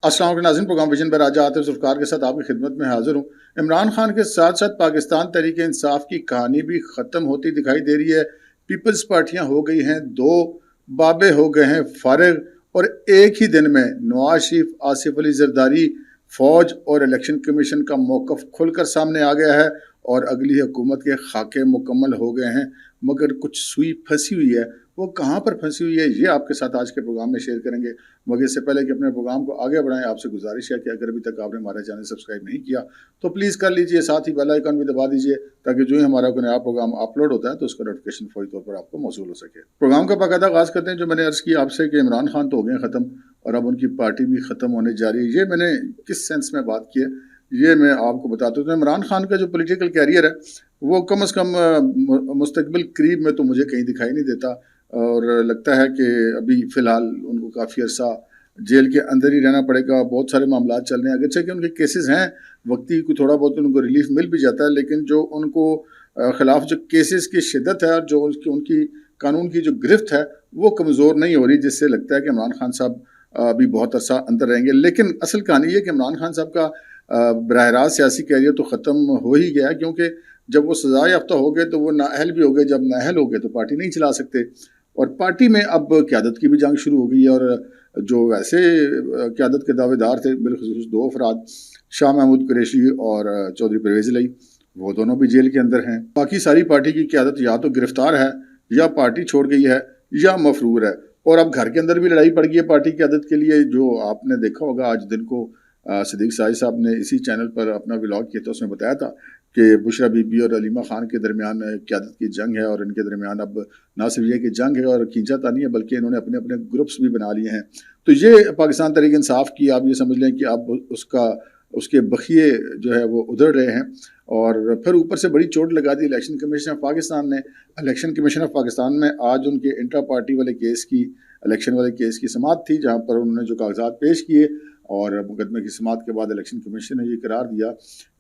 السلام علیکم ناظرین، پروگرام ویژن پر آج عاطف ذوالفقار کے ساتھ آپ کی خدمت میں حاضر ہوں۔ عمران خان کے ساتھ ساتھ پاکستان تحریک انصاف کی کہانی بھی ختم ہوتی دکھائی دے رہی ہے۔ پیپلز پارٹیاں ہو گئی ہیں دو، بابے ہو گئے ہیں فارغ، اور ایک ہی دن میں نواز شریف، آصف علی زرداری، فوج اور الیکشن کمیشن کا موقف کھل کر سامنے آ گیا ہے اور اگلی حکومت کے خاکے مکمل ہو گئے ہیں، مگر کچھ سوئی پھنسی ہوئی ہے۔ وہ کہاں پر پھنسی ہوئی ہے یہ آپ کے ساتھ آج کے پروگرام میں شیئر کریں گے، مگر اس سے پہلے کہ اپنے پروگرام کو آگے بڑھائیں آپ سے گزارش ہے کہ اگر ابھی تک آپ نے ہمارا چینل سبسکرائب نہیں کیا تو پلیز کر لیجئے، ساتھ ہی بیل آئیکن بھی دبا دیجئے تاکہ جو ہی ہمارا کوئی نیا پروگرام اپلوڈ ہوتا ہے تو اس کا نوٹیفیکیشن فوری طور پر آپ کو موصول ہو سکے۔ پروگرام کا باقاعدہ آغاز کرتے ہیں۔ جو میں نے عرض کی آپ سے کہ عمران خان تو ہو گئے ختم اور اب ان کی پارٹی بھی ختم ہونے جا رہی ہے۔ یہ میں نے کس سینس میں بات کی ہے یہ میں آپ کو بتاتا ہوں۔ عمران خان کا جو پولیٹیکل کیریئر ہے وہ کم از کم مستقبل قریب میں تو مجھے کہیں دکھائی نہیں دیتا، اور لگتا ہے کہ ابھی فی الحال ان کو کافی عرصہ جیل کے اندر ہی رہنا پڑے گا۔ بہت سارے معاملات چل رہے ہیں، اگرچہ کہ ان کے کیسز ہیں وقتی کوئی تھوڑا بہت ان کو ریلیف مل بھی جاتا ہے، لیکن جو ان کو خلاف جو کیسز کی شدت ہے اور جو ان کی قانون کی جو گرفت ہے وہ کمزور نہیں ہو رہی، جس سے لگتا ہے کہ عمران خان صاحب ابھی بہت عرصہ اندر رہیں گے۔ لیکن اصل کہانی یہ کہ عمران خان صاحب کا براہ راست سیاسی کیریئر تو ختم ہو ہی گیا، کیونکہ جب وہ سزا یافتہ ہو گئے تو وہ نااہل بھی ہو گئے، جب نااہل ہو گئے تو پارٹی نہیں چلا سکتے، اور پارٹی میں اب قیادت کی بھی جنگ شروع ہو گئی ہے۔ اور جو ویسے قیادت کے دعوے دار تھے، بالخصوص دو افراد، شاہ محمود قریشی اور چودھری پرویز الہی، وہ دونوں بھی جیل کے اندر ہیں۔ باقی ساری پارٹی کی قیادت یا تو گرفتار ہے یا پارٹی چھوڑ گئی ہے یا مفرور ہے، اور اب گھر کے اندر بھی لڑائی پڑ گئی ہے پارٹی قیادت کے لیے۔ جو آپ نے دیکھا ہوگا آج دن کو صدیق ساجد صاحب نے اسی چینل پر اپنا ولاگ کیا تھا، اس میں بتایا تھا کہ بشرا بی بی اور علیمہ خان کے درمیان قیادت کی جنگ ہے، اور ان کے درمیان اب نہ صرف یہ کہ جنگ ہے اور کھینچا تانی ہے بلکہ انہوں نے اپنے اپنے گروپس بھی بنا لیے ہیں۔ تو یہ پاکستان تحریک انصاف کی آپ یہ سمجھ لیں کہ اب اس کے بخیے جو ہے وہ ادھر رہے ہیں، اور پھر اوپر سے بڑی چوٹ لگا دی الیکشن کمیشن آف پاکستان نے۔ الیکشن کمیشن آف پاکستان میں آج ان کے انٹرا پارٹی والے کیس کی، الیکشن والے کیس کی سماعت تھی، جہاں پر انہوں نے جو کاغذات پیش کیے، اور مقدمے کی سماعت کے بعد الیکشن کمیشن نے یہ قرار دیا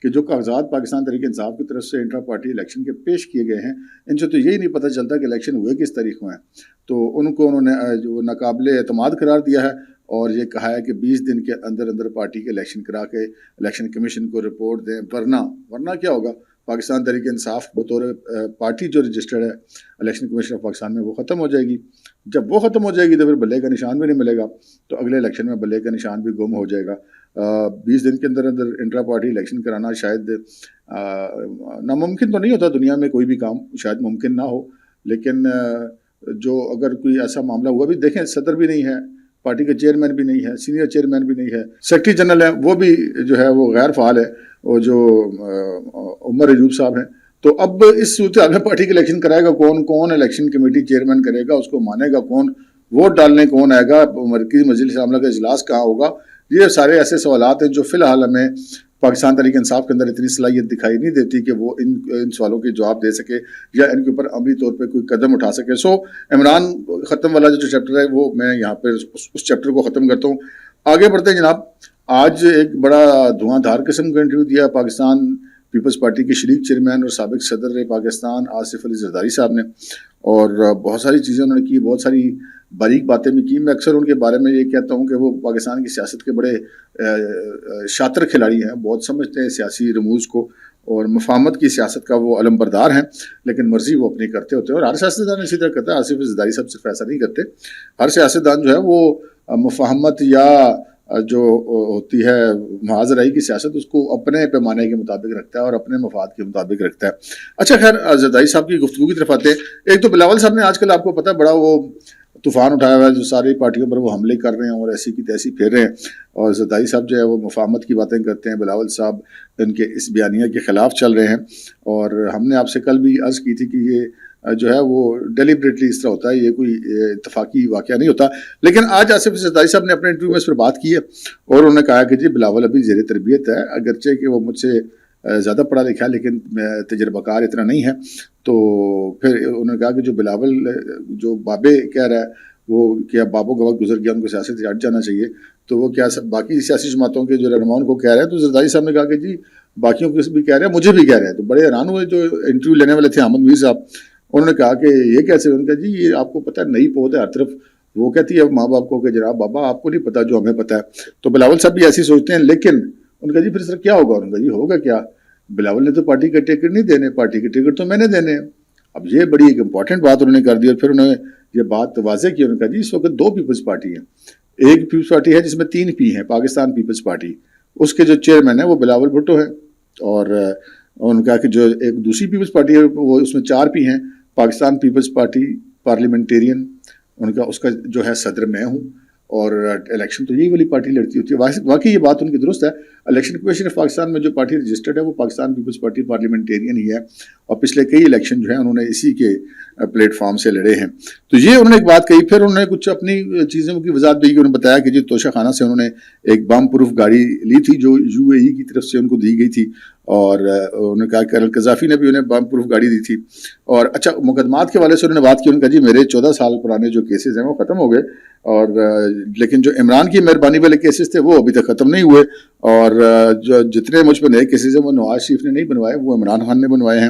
کہ جو کاغذات پاکستان تحریک انصاف کی طرف سے انٹرا پارٹی الیکشن کے پیش کیے گئے ہیں، ان سے تو یہی نہیں پتہ چلتا کہ الیکشن ہوئے کس تاریخ کو ہیں۔ تو انہوں نے جو ناقابل اعتماد قرار دیا ہے، اور یہ کہا ہے کہ 20 دن کے اندر اندر پارٹی کے الیکشن کرا کے الیکشن کمیشن کو رپورٹ دیں، ورنہ کیا ہوگا، پاکستان تحریک انصاف بطور پارٹی جو رجسٹرڈ ہے الیکشن کمیشن آف پاکستان میں وہ ختم ہو جائے گی۔ جب وہ ختم ہو جائے گی تو پھر بلے کا نشان بھی نہیں ملے گا، تو اگلے الیکشن میں بلے کا نشان بھی گم ہو جائے گا۔ 20 دن کے اندر اندر انٹرا پارٹی الیکشن کرانا شاید ناممکن تو نہیں ہوتا، دنیا میں کوئی بھی کام شاید ممکن نہ ہو، لیکن جو اگر کوئی ایسا معاملہ ہوا بھی، دیکھیں صدر بھی نہیں ہے، پارٹی کے چیئرمین بھی نہیں ہے، سینئر چیئرمین بھی نہیں ہے، سیکرٹری جنرل ہے وہ بھی جو ہے وہ غیر فعال ہے، اور جو عمر ایوب صاحب ہیں۔ تو اب اس صورتحال میں پارٹی کے الیکشن کرائے گا کون الیکشن کمیٹی چیئرمین کرے گا، اس کو مانے گا کون، ووٹ ڈالنے کون آئے گا، مرکزی مجلس عاملہ کا اجلاس کہاں ہوگا؟ یہ سارے ایسے سوالات ہیں جو فی الحال ہمیں پاکستان تحریک انصاف کے اندر اتنی صلاحیت دکھائی نہیں دیتی کہ وہ ان سوالوں کے جواب دے سکے یا ان کے اوپر عملی طور پہ کوئی قدم اٹھا سکے۔ عمران ختم والا جو چیپٹر ہے وہ میں یہاں پہ اس چیپٹر کو ختم کرتا ہوں۔ آگے بڑھتے ہیں جناب۔ آج ایک بڑا دھواں دھار قسم کا انٹرویو دیا پاکستان پیپلز پارٹی کے شریک چیئرمین اور سابق صدر پاکستان آصف علی زرداری صاحب نے، اور بہت ساری چیزیں انہوں نے کی، بہت ساری باریک باتیں بھی کی۔ میں اکثر ان کے بارے میں یہ کہتا ہوں کہ وہ پاکستان کی سیاست کے بڑے شاطر کھلاڑی ہیں، بہت سمجھتے ہیں سیاسی رموز کو، اور مفاہمت کی سیاست کا وہ علم بردار ہیں، لیکن مرضی وہ اپنی کرتے ہوتے ہیں، اور ہر سیاستدان اسی طرح کرتا ہے۔ آصف علی زرداری صاحب صرف ایسا نہیں کرتے، ہر سیاستدان جو ہے وہ مفاہمت یا جو ہوتی ہے معاذرائی کی سیاست، اس کو اپنے پیمانے کے مطابق رکھتا ہے اور اپنے مفاد کے مطابق رکھتا ہے۔ اچھا خیر، زرداری صاحب کی گفتگو کی طرف آتے ہیں۔ ایک تو بلاول صاحب نے آج کل آپ کو پتہ ہے بڑا وہ طوفان اٹھایا ہوا ہے، جو ساری پارٹیوں پر وہ حملے کر رہے ہیں اور ایسی کی تیسی پھیر رہے ہیں، اور زرداری صاحب جو ہے وہ مفاہمت کی باتیں کرتے ہیں، بلاول صاحب ان کے اس بیانیہ کے خلاف چل رہے ہیں، اور ہم نے آپ سے کل بھی عرض کی تھی کہ یہ جو ہے وہ ڈیلیبریٹلی اس طرح ہوتا ہے، یہ کوئی اتفاقی واقعہ نہیں ہوتا۔ لیکن آج آصف زرداری صاحب نے اپنے انٹرویو میں اس پر بات کی ہے، اور انہوں نے کہا کہ جی بلاول ابھی زیر تربیت ہے، اگرچہ کہ وہ مجھ سے زیادہ پڑھا لکھا ہے لیکن تجربہ کار اتنا نہیں ہے۔ تو پھر انہوں نے کہا کہ جو بلاول جو بابے کہہ رہا ہے وہ کیا بابوں کا وقت گزر گیا، ان کو سیاست سے ہٹ جانا چاہیے، تو وہ کیا باقی سیاسی جماعتوں کے جو رہنماؤں کو کہہ رہے ہیں؟ تو زرداری صاحب نے کہا کہ جی باقیوں کو بھی کہہ رہے ہیں، مجھے بھی کہہ رہے ہیں۔ تو بڑے حیران ہوئے جو انٹرویو لینے والے تھے احمد میر صاحب، انہوں نے کہا کہ یہ کیسے؟ انہوں نے کہا جی یہ آپ کو پتہ ہے نئی پود ہے ہر طرف، وہ کہتی ہے ماں باپ کو کہ جناب بابا آپ کو نہیں پتا جو ہمیں پتا ہے. تو بلاول صاحب بھی ایسی سوچتے ہیں. لیکن ان کا جی پھر سر کیا ہوگا؟ ان کا جی ہوگا کیا، بلاول نے تو پارٹی کا ٹکٹ نہیں دینے، پارٹی کے ٹکٹ تو میں نے دینے ہیں. اب یہ بڑی ایک امپورٹنٹ بات انہوں نے کر دی. اور پھر انہوں نے یہ بات واضح کی. انہوں نے کہا جی اس وقت 2 پیپلز پارٹی ہیں. ایک پیپلز پارٹی ہے جس میں 3 پی ہیں، پاکستان پیپلز پارٹی. اس کے جو چیئرمین ہیں وہ بلاول بھٹو ہیں. اور انہوں نے کہا کہ جو ایک دوسری پیپلز پارٹی ہے وہ اس میں 4 پی ہیں، پاکستان پیپلز پارٹی پارلیمنٹیرین. ان کا اس کا جو ہے صدر میں ہوں. اور الیکشن تو یہی والی پارٹی لڑتی ہوتی ہے. واقعی یہ بات ان کی درست ہے. الیکشن کمیشن آف پاکستان میں جو پارٹی رجسٹرڈ ہے وہ پاکستان پیپلز پارٹی پارلیمنٹیرین ہی ہے. اور پچھلے کئی الیکشن جو ہیں انہوں نے اسی کے پلیٹ فارم سے لڑے ہیں. تو یہ انہوں نے ایک بات کہی. پھر انہوں نے کچھ اپنی چیزوں کی وضاحت دی کہ انہوں نے بتایا کہ جی توشہ خانہ سے انہوں نے ایک بام پروف گاڑی لی تھی جو UAE کی طرف سے ان کو دی گئی تھی. اور انہوں نے کہا کہ القذافی نے بھی انہیں بام پروف گاڑی دی تھی. اور اچھا مقدمات کے حوالے سے انہوں نے بات کی. انہوں نے کہا جی میرے 14 سال پرانے جو کیسز ہیں وہ ختم ہو گئے. اور لیکن جو عمران کی مہربانی والے کیسز تھے وہ ابھی تک ختم نہیں ہوئے. اور جو جتنے مجھ پہ نئے کیسز ہیں وہ نواز شریف نے نہیں بنوائے، وہ عمران خان نے بنوائے ہیں.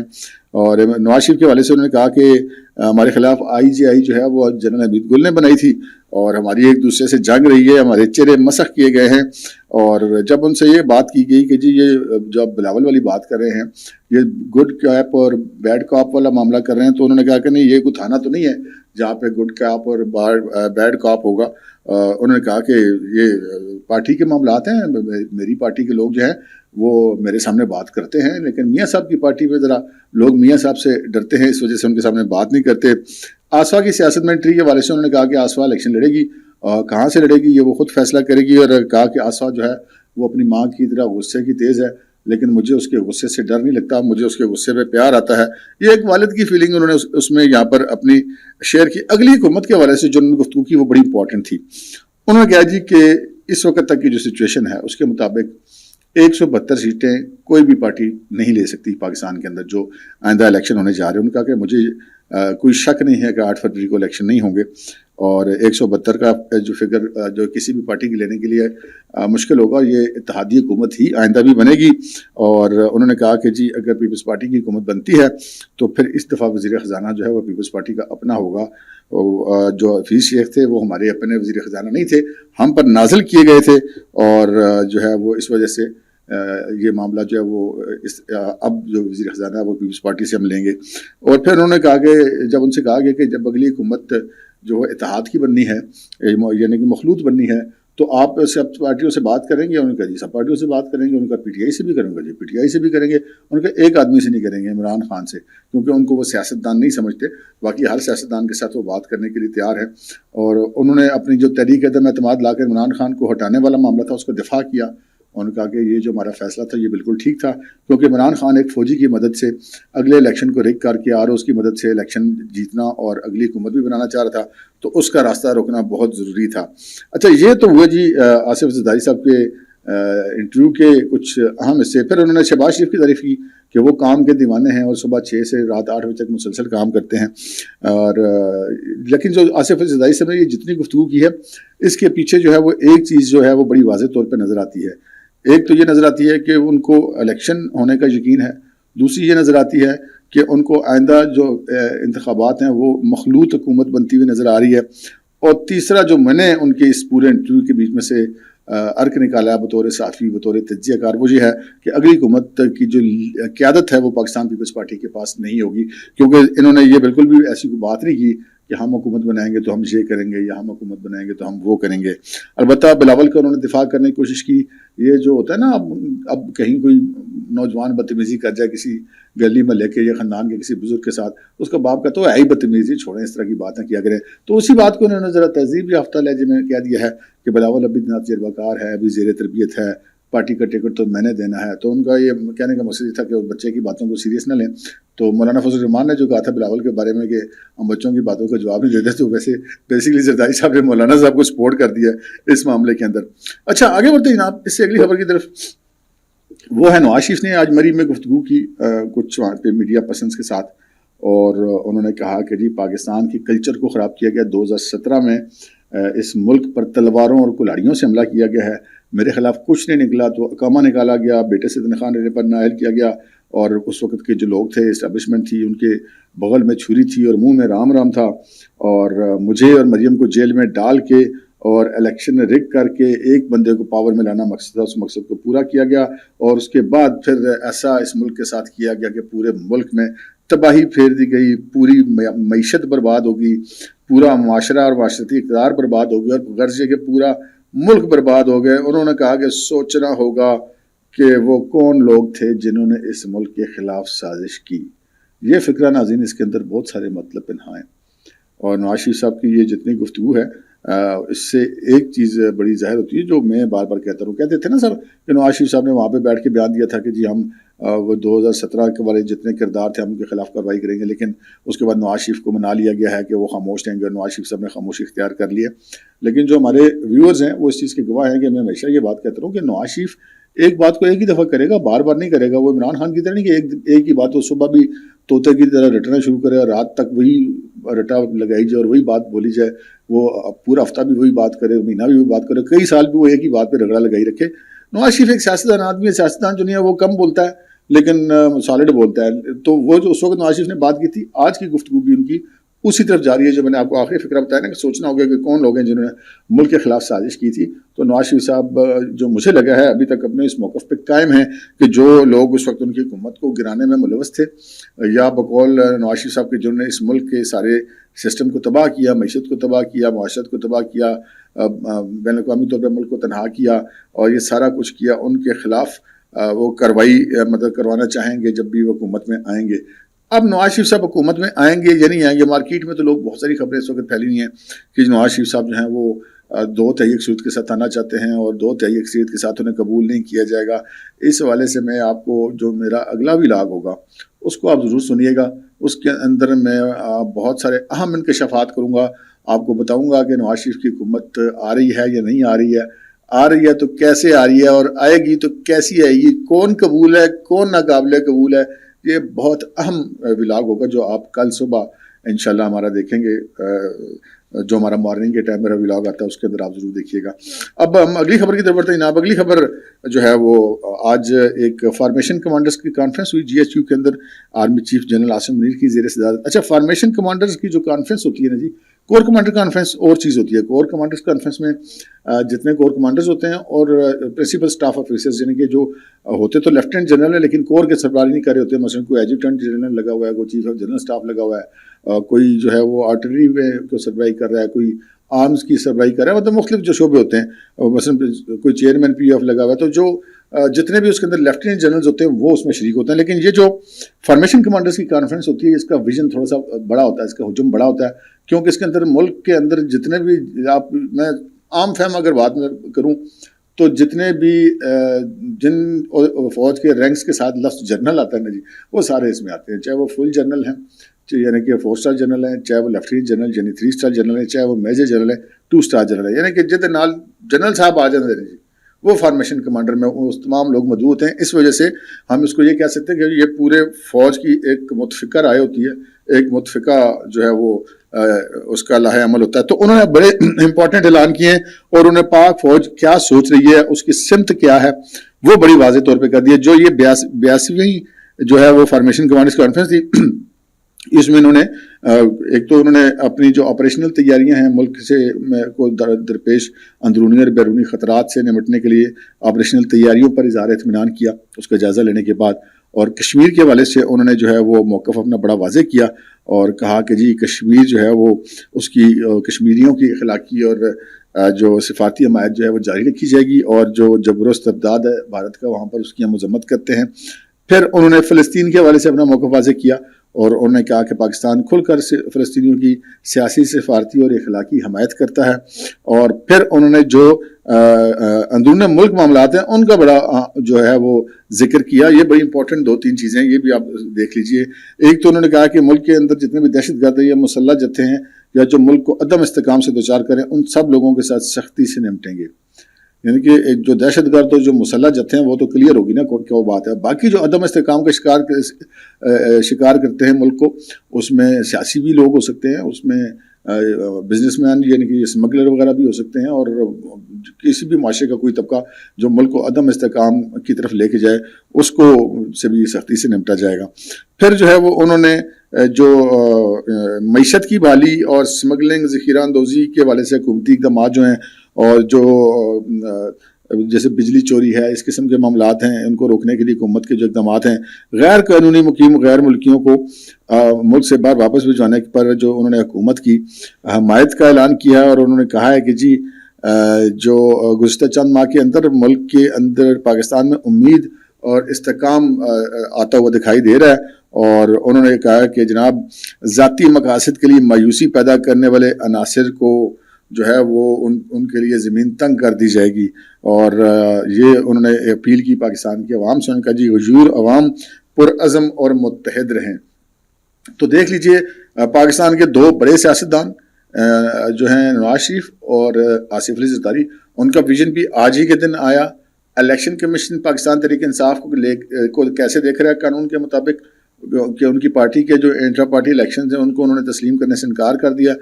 اور نواز شریف کے حوالے سے انہوں نے کہا کہ ہمارے خلاف IGI جو ہے وہ جنرل حمید گل نے بنائی تھی. اور ہماری ایک دوسرے سے جنگ رہی ہے، ہمارے چہرے مسخ کیے گئے ہیں. اور جب ان سے یہ بات کی گئی کہ جی یہ جو بلاول والی بات کر رہے ہیں یہ گڈ کاپ اور بیڈ کاپ والا معاملہ کر رہے ہیں، تو انہوں نے کہا کہ نہیں یہ کوئی تھانہ تو نہیں ہے جہاں پہ گڈ کاپ اور بیڈ کاپ ہوگا. انہوں نے کہا کہ یہ پارٹی کے معاملات ہیں، میری پارٹی کے لوگ جو ہیں وہ میرے سامنے بات کرتے ہیں، لیکن میاں صاحب کی پارٹی میں ذرا لوگ میاں صاحب سے ڈرتے ہیں، اس وجہ سے ان کے سامنے بات نہیں کرتے. آسوا کی سیاست میں انٹری کے حوالے سے انہوں نے کہا کہ آسوا الیکشن لڑے گی، کہاں سے لڑے گی یہ وہ خود فیصلہ کرے گی. اور کہا کہ آسوا جو ہے وہ اپنی ماں کی طرح غصے کی تیز ہے، لیکن مجھے اس کے غصے سے ڈر نہیں لگتا، مجھے اس کے غصے پہ پیار آتا ہے. یہ ایک والد کی فیلنگ انہوں نے اس میں یہاں پر اپنی شیئر کی. اگلی حکومت کے حوالے سے جو انہوں نے گفتگو کی وہ بڑی امپورٹنٹ تھی. انہوں نے کہا جی کہ اس وقت تک کی جو سچویشن ہے اس کے مطابق 172 سیٹیں کوئی بھی پارٹی نہیں لے سکتی پاکستان کے اندر جو آئندہ الیکشن ہونے جا رہے ہیں. انہوں نے کہا کہ مجھے کوئی شک نہیں ہے کہ 8 فروری کو الیکشن نہیں ہوں گے. اور 172 کا جو فگر جو کسی بھی پارٹی کی لینے کے لیے مشکل ہوگا. یہ اتحادی حکومت ہی آئندہ بھی بنے گی. اور انہوں نے کہا کہ جی اگر پیپلز پارٹی کی حکومت بنتی ہے تو پھر اس دفعہ وزیر خزانہ جو ہے وہ پیپلز پارٹی کا اپنا ہوگا. جو حفیظ شیخ تھے وہ ہمارے اپنے وزیر خزانہ نہیں تھے، ہم پر نازل کیے گئے تھے. اور جو ہے وہ اس وجہ سے یہ معاملہ جو ہے وہ اب جو وزیر خزانہ ہے وہ پیپلز پارٹی سے ہم لیں گے. اور پھر انہوں نے کہا کہ جب ان سے کہا گیا کہ جب اگلی حکومت جو اتحاد کی بننی ہے یعنی کہ مخلوط بننی ہے تو آپ سب پارٹیوں سے بات کریں گے؟ انہوں نے کہا جی سب پارٹیوں سے بات کریں گے. ان کا PTI سے بھی کریں گے؟ جی PTI سے بھی کریں گے. ان کا ایک آدمی سے نہیں کریں گے، عمران خان سے، کیونکہ ان کو وہ سیاستدان نہیں سمجھتے. باقی ہر سیاستدان کے ساتھ وہ بات کرنے کے لیے تیار ہے. اور انہوں نے اپنی جو تحریک عدم اعتماد لا کر عمران خان کو ہٹانے والا معاملہ تھا اس کا دفاع کیا. انہوں نے کہا کہ یہ جو ہمارا فیصلہ تھا یہ بالکل ٹھیک تھا، کیونکہ عمران خان ایک فوجی کی مدد سے اگلے الیکشن کو رک کر کے ROs کی مدد سے الیکشن جیتنا اور اگلی حکومت بھی بنانا چاہ رہا تھا، تو اس کا راستہ روکنا بہت ضروری تھا. اچھا یہ تو ہوا جی آصف زرداری صاحب کے انٹرویو کے کچھ اہم حصے. پھر انہوں نے شہباز شریف کی تعریف کی کہ وہ کام کے دیوانے ہیں اور صبح 6 سے رات 8 بجے تک مسلسل کام کرتے ہیں. اور لیکن جو آصف زرداری صاحب نے یہ جتنی گفتگو کی ہے اس کے پیچھے جو ہے وہ ایک چیز جو ہے وہ بڑی واضح طور پہ نظر آتی ہے. ایک تو یہ نظر آتی ہے کہ ان کو الیکشن ہونے کا یقین ہے. دوسری یہ نظر آتی ہے کہ ان کو آئندہ جو انتخابات ہیں وہ مخلوط حکومت بنتی ہوئی نظر آ رہی ہے. اور تیسرا جو میں نے ان کے اس پورے انٹرویو کے بیچ میں سے ارک نکالا بطور صحافی بطور تجزیہ کار وہ یہ ہے کہ اگلی حکومت کی جو قیادت ہے وہ پاکستان پیپلز پارٹی کے پاس نہیں ہوگی، کیونکہ انہوں نے یہ بالکل بھی ایسی کوئی بات نہیں کی کہ ہم حکومت بنائیں گے تو ہم یہ کریں گے یا ہم حکومت بنائیں گے تو ہم وہ کریں گے. البتہ بلاول کا انہوں نے دفاع کرنے کی کوشش کی. یہ جو ہوتا ہے نا اب کہیں کوئی نوجوان بدتمیزی کر جائے کسی گلی میں لے کے یا خاندان کے کسی بزرگ کے ساتھ، اس کا باپ کہتا ہے ہی بدتمیزی، چھوڑیں اس طرح کی باتیں کیا کریں. تو اسی بات کو انہوں نے ذرا تہذیب یافتہ لہجے میں کہہ دیا ہے کہ بلاول ابھی تجربہ کار ہے، ابھی زیر تربیت ہے، پارٹی کا ٹکٹ تو میں نے دینا ہے. تو ان کا یہ کہنے کا مقصد یہ تھا کہ بچے کی باتوں کو سیریس نہ لیں. تو مولانا فضل الرحمان نے جو کہا تھا بلاول کے بارے میں کہ ہم بچوں کی باتوں کا جواب نہیں دیتے، تو ویسے بیسیکلی زرداری صاحب نے مولانا صاحب کو سپورٹ کر دیا اس معاملے کے اندر. اچھا آگے بڑھتے ہیں جناب اس سے اگلی خبر کی طرف. وہ ہے نواز شریف نے آج مری میں گفتگو کی کچھ وہاں پہ میڈیا پرسنس کے ساتھ، اور انہوں نے کہا کہ جی پاکستان کی کلچر کو خراب کیا گیا. 2017 میں اس ملک پر تلواروں اور کلاڑیوں سے حملہ کیا گیا ہے. میرے خلاف کچھ نہیں نکلا تو اقامہ نکالا گیا، بیٹے سے تنخواہ لینے پر نائل کیا گیا، اور اس وقت کے جو لوگ تھے اسٹیبلشمنٹ تھی ان کے بغل میں چھری تھی اور منہ میں رام رام تھا، اور مجھے اور مریم کو جیل میں ڈال کے اور الیکشن رگ کر کے ایک بندے کو پاور میں لانا مقصد تھا، اس مقصد کو پورا کیا گیا، اور اس کے بعد پھر ایسا اس ملک کے ساتھ کیا گیا کہ پورے ملک میں تباہی پھیر دی گئی، پوری معیشت برباد ہوگی، پورا معاشرہ اور معاشرتی اقتدار برباد ہو گیا، اور غرض یہ کہ پورا ملک برباد ہو گئے۔ انہوں نے کہا کہ سوچنا ہوگا کہ وہ کون لوگ تھے جنہوں نے اس ملک کے خلاف سازش کی۔ یہ فکرہ ناظرین اس کے اندر بہت سارے مطلب پنہا ہیں، اور نواز شریف صاحب کی یہ جتنی گفتگو ہے اس سے ایک چیز بڑی ظاہر ہوتی ہے جو میں بار بار کہتا ہوں، کہتے تھے نا سر کہ نواز شریف صاحب نے وہاں پہ بیٹھ کے بیان دیا تھا کہ جی ہم وہ 2017 کے والے جتنے کردار تھے ہم ان کے خلاف کارروائی کریں گے، لیکن اس کے بعد نواز شریف کو منا لیا گیا ہے کہ وہ خاموش رہیں گے، اور نواز شریف صاحب نے خاموشی اختیار کر لی ہے۔ لیکن جو ہمارے ویورز ہیں وہ اس چیز کے گواہ ہیں کہ میں ہمیشہ یہ بات کہتا ہوں کہ نواز شریف ایک بات کو ایک ہی دفعہ کرے گا، بار بار نہیں کرے گا۔ وہ عمران خان کی طرح نہیں کہ ایک ہی بات وہ صبح بھی طوطے کی طرح رٹنا شروع کرے اور رات تک وہی رٹا لگائی جائے اور وہی بات بولی جائے، وہ پورا ہفتہ بھی وہی بات کرے، مہینہ بھی وہی بات کرے، کئی سال بھی وہ ایک ہی بات پہ رگڑا لگائی رکھے۔ نواز شریف ایک سیاستدان آدمی ہے، سیاستدان جو نہیں ہے وہ کم بولتا ہے لیکن سالڈ بولتا ہے۔ تو وہ جو اس وقت نواز شریف نے بات کی تھی، آج کی گفتگو بھی ان کی اسی طرف جاری ہے جو میں نے آپ کو آخری فکرہ بتایا نا کہ سوچنا ہوگا کہ کون لوگ ہیں جنہوں نے ملک کے خلاف سازش کی تھی۔ تو نواز شریف صاحب جو مجھے لگا ہے ابھی تک اپنے اس موقف پہ قائم ہیں کہ جو لوگ اس وقت ان کی حکومت کو گرانے میں ملوث تھے، یا بقول نواز شریف صاحب کے جنہوں نے اس ملک کے سارے سسٹم کو تباہ کیا، معیشت کو تباہ کیا، معاشرت کو تباہ کیا، بین الاقوامی طور پر ملک کو تنہا کیا اور یہ سارا کچھ کیا، ان کے خلاف وہ کارروائی مطلب کروانا چاہیں گے جب بھی وہ حکومت میں آئیں گے۔ اب نواز شریف صاحب حکومت میں آئیں گے یا نہیں آئیں گے، مارکیٹ میں تو لوگ بہت ساری خبریں اس وقت پھیلی ہوئی ہیں کہ نواز شریف صاحب جو ہیں وہ 2/3 اکثریت کے ساتھ آنا چاہتے ہیں اور 2/3 اکثریت کے ساتھ انہیں قبول نہیں کیا جائے گا۔ اس حوالے سے میں آپ کو جو میرا اگلا ولاگ ہوگا اس کو آپ ضرور سنیے گا، اس کے اندر میں بہت سارے اہم انکشافات کروں گا، آپ کو بتاؤں گا کہ نواز شریف کی حکومت آ رہی ہے یا نہیں آ رہی ہے، آ رہی ہے تو کیسے آ رہی ہے، اور آئے گی تو کیسی آئے گی، کون قبول ہے کون ناقابل قبول ہے۔ یہ بہت اہم ولاگ ہوگا جو آپ کل صبح انشاءاللہ ہمارا دیکھیں گے، جو ہمارا مارننگ کے ٹائم میرا ولاگ آتا ہے اس کے اندر آپ ضرور دیکھیے گا۔ اب ہم اگلی خبر کی طرف بڑھتے ہیں جناب۔ اگلی خبر جو ہے وہ آج ایک فارمیشن کمانڈرز کی کانفرنس ہوئی GHQ کے اندر، army chief general Asim Munir کی زیر صدارت۔ اچھا، فارمیشن کمانڈرز کی جو کانفرنس ہوتی ہے نا جی، کور کمانڈر کانفرنس اور چیز ہوتی ہے۔ کور کمانڈرز کانفرنس میں جتنے کور کمانڈرز ہوتے ہیں اور پرنسپل اسٹاف آفیسرز، یعنی کہ جو ہوتے تو لیفٹیننٹ جنرل ہیں لیکن کور کے سربراہ نہیں کر رہے ہوتے، مثلا کوئی ایڈجوٹنٹ جنرل لگا ہوا ہے، کوئی چیف آف جنرل اسٹاف لگا ہوا ہے، کوئی جو ہے وہ آرٹلری میں کو سربراہی کر رہا ہے، کوئی آرمز کی سربراہی کر رہا ہے، مطلب مختلف جو شعبے ہوتے ہیں، مثلا کوئی چیئرمین PF لگا ہوا ہے، تو جو جتنے بھی اس کے اندر لیفٹیننٹ جنرلز ہوتے ہیں وہ اس میں شریک ہوتے ہیں۔ لیکن یہ جو فارمیشن کمانڈرز کی کانفرنس ہوتی ہے اس کا ویژن تھوڑا سا بڑا ہوتا ہے، اس کا حجم بڑا ہوتا ہے، کیونکہ اس کے اندر ملک کے اندر جتنے بھی میں عام فہم اگر بات میں کروں تو جتنے بھی جن فوج کے رینکس کے ساتھ لفظ جنرل آتا ہے نا جی، وہ سارے اس میں آتے ہیں، چاہے وہ فل جنرل ہیں یعنی کہ 4 اسٹار جنرل ہیں، چاہے وہ لیفٹیننٹ جنرل یعنی 3 اسٹار جنرل ہیں، چاہے وہ میجر جنرل ہے 2 اسٹار جنرل ہے، یعنی کہ جتنے نال جنرل صاحب آ جاتے ہیں جی وہ فارمیشن کمانڈر میں اس تمام لوگ موجود ہیں۔ اس وجہ سے ہم اس کو یہ کہہ سکتے ہیں کہ یہ پورے فوج کی ایک متفقہ رائے ہوتی ہے، ایک متفقہ جو ہے وہ اس کا لاہ عمل ہوتا ہے۔ تو انہوں نے بڑے امپورٹنٹ اعلان کیے ہیں اور انہیں پاک فوج کیا سوچ رہی ہے، اس کی سمت کیا ہے، وہ بڑی واضح طور پہ کر دی ہے۔ جو یہ 82ویں جو ہے وہ فارمیشن کمانڈرز کانفرنس تھی، اس میں انہوں نے ایک تو انہوں نے اپنی جو آپریشنل تیاریاں ہیں ملک سے کو درپیش اندرونی اور بیرونی خطرات سے نمٹنے کے لیے آپریشنل تیاریوں پر اظہار اطمینان کیا اس کا جائزہ لینے کے بعد، اور کشمیر کے حوالے سے انہوں نے جو ہے وہ موقف اپنا بڑا واضح کیا اور کہا کہ جی کشمیر جو ہے وہ اس کی کشمیریوں کی اخلاقی اور جو سفارتی حمایت جو ہے وہ جاری رکھی جائے گی، اور جو جبر و استبداد ہے بھارت کا وہاں پر اس کی ہم مذمت کرتے ہیں۔ پھر انہوں نے فلسطین کے حوالے سے اپنا موقف واضح کیا اور انہوں نے کہا کہ پاکستان کھل کر فلسطینیوں کی سیاسی، سفارتی اور اخلاقی حمایت کرتا ہے، اور پھر انہوں نے جو اندرون ملک معاملات ہیں ان کا بڑا جو ہے وہ ذکر کیا۔ یہ بڑی امپورٹنٹ 2-3 چیزیں ہیں، یہ بھی آپ دیکھ لیجئے۔ ایک تو انہوں نے کہا کہ ملک کے اندر جتنے بھی دہشت گرد یا مسلح جتھے ہیں یا جو ملک کو عدم استحکام سے دوچار کریں، ان سب لوگوں کے ساتھ سختی سے نمٹیں گے، یعنی کہ جو دہشت گرد اور جو مسلح جتھے ہیں وہ تو کلیئر ہوگی نا کیا بات ہے، باقی جو عدم استحکام کا شکار کرتے ہیں ملک کو، اس میں سیاسی بھی لوگ ہو سکتے ہیں، اس میں بزنس مین یعنی کہ اسمگلر وغیرہ بھی ہو سکتے ہیں، اور کسی بھی معاشرے کا کوئی طبقہ جو ملک کو عدم استحکام کی طرف لے کے جائے اس کو سے بھی سختی سے نمٹا جائے گا۔ پھر جو ہے وہ انہوں نے جو معیشت کی بحالی اور اسمگلنگ ذخیرہ اندوزی کے حوالے سے حکومتی اقدامات جو ہیں، اور جو جیسے بجلی چوری ہے، اس قسم کے معاملات ہیں، ان کو روکنے کے لیے حکومت کے جو اقدامات ہیں، غیر قانونی مقیم غیر ملکیوں کو ملک سے باہر واپس بھجوانے پر جو انہوں نے حکومت کی حمایت کا اعلان کیا ہے، اور انہوں نے کہا ہے کہ جی جو گزشتہ چند ماہ کے اندر ملک کے اندر پاکستان میں امید اور استحکام آتا ہوا دکھائی دے رہا ہے، اور انہوں نے کہا کہ جناب ذاتی مقاصد کے لیے مایوسی پیدا کرنے والے عناصر کو جو ہے وہ ان کے لیے زمین تنگ کر دی جائے گی، اور یہ انہوں نے اپیل کی پاکستان کی عوام سے، ان کا جی غیور عوام پرعزم اور متحد رہیں۔ تو دیکھ لیجئے پاکستان کے دو بڑے سیاستدان جو ہیں نواز شریف اور آصف علی زرداری، ان کا ویژن بھی آج ہی کے دن آیا۔ الیکشن کمیشن پاکستان تحریک انصاف کو کیسے دیکھ رہا ہے قانون کے مطابق کہ ان کی پارٹی کے جو انٹرا پارٹی الیکشنز ہیں ان کو انہوں نے تسلیم کرنے سے انکار کر دیا،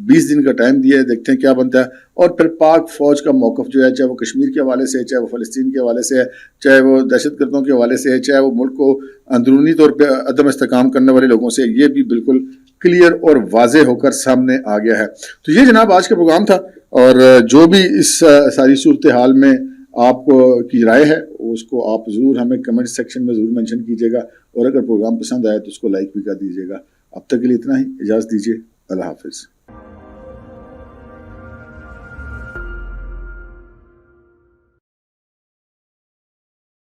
20 دن کا ٹائم دیا ہے، دیکھتے ہیں کیا بنتا ہے۔ اور پھر پاک فوج کا موقف جو ہے، چاہے وہ کشمیر کے حوالے سے ہے، چاہے وہ فلسطین کے حوالے سے ہے، چاہے وہ دہشت گردوں کے حوالے سے ہے، چاہے وہ ملک کو اندرونی طور پہ عدم استحکام کرنے والے لوگوں سے، یہ بھی بالکل کلیئر اور واضح ہو کر سامنے آ گیا ہے۔ تو یہ جناب آج کا پروگرام تھا، اور جو بھی اس ساری صورتحال میں آپ کی رائے ہے اس کو آپ ضرور ہمیں کمنٹ سیکشن میں ضرور مینشن کیجیے گا، اور اگر پروگرام پسند آئے تو اس کو لائک بھی کر دیجیے گا۔ اب تک کے لیے اتنا ہی، اجازت دیجیے، اللہ حافظ۔